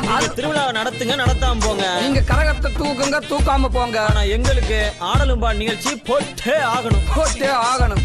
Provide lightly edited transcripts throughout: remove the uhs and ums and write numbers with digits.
திருவிழாவை நடத்துங்க, நடத்தாம போங்க. நீங்க கரகத்தை தூக்குங்க, தூக்காம போங்க. ஆனா எங்களுக்கு ஆடலும்பா நிகழ்ச்சி போட்டே ஆகணும், போட்டே ஆகணும்.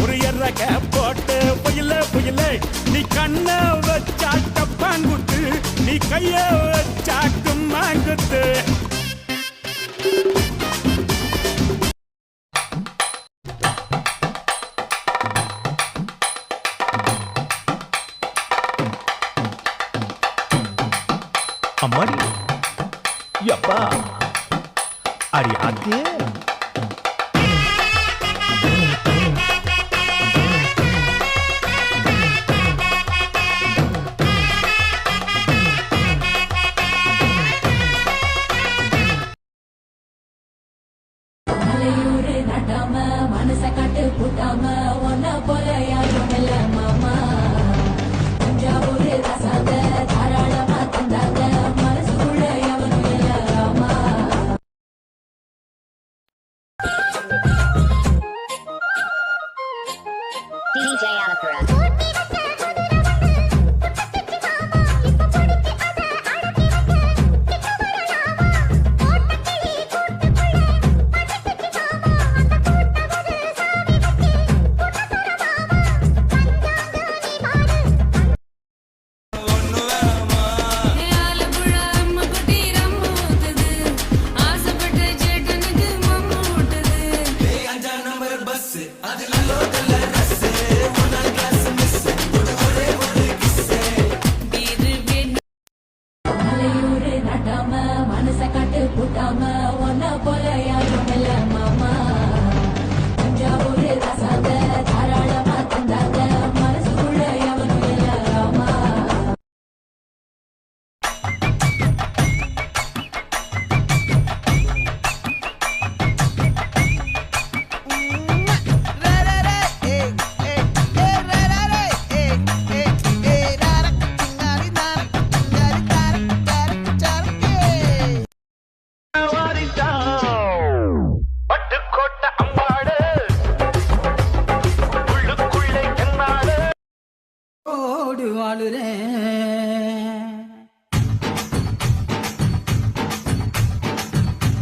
ஒரு எறக்க போட்டு புயலே புயலே நீ கண்ண வச்சாட்ட பாங்குத்து நீ கைய வச்சாட்டும் மாங்குத்து அம்மாடி யப்பா அடி ஆத்தே DJ Alakara.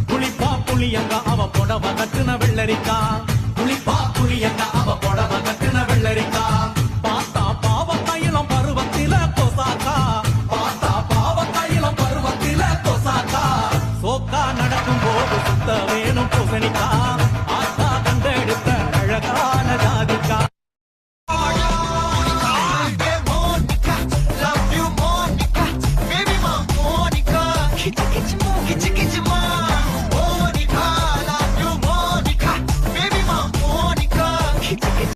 புளிப்பா புளியங்க அவ புடவ கட்டுன வெள்ளரிக்கா புளிப்பா புளியங்க அவ புடவ கட்டுன வெள்ளரிக்கா பாத்தா பாவ கையிலம் பருவத்தில கொசாக்கா பாத்தா பாவ கையிலம் பருவத்தில கொசாக்கா சோக்கா நடக்கும் போது சுத்த வேணும் பூசணிக்கா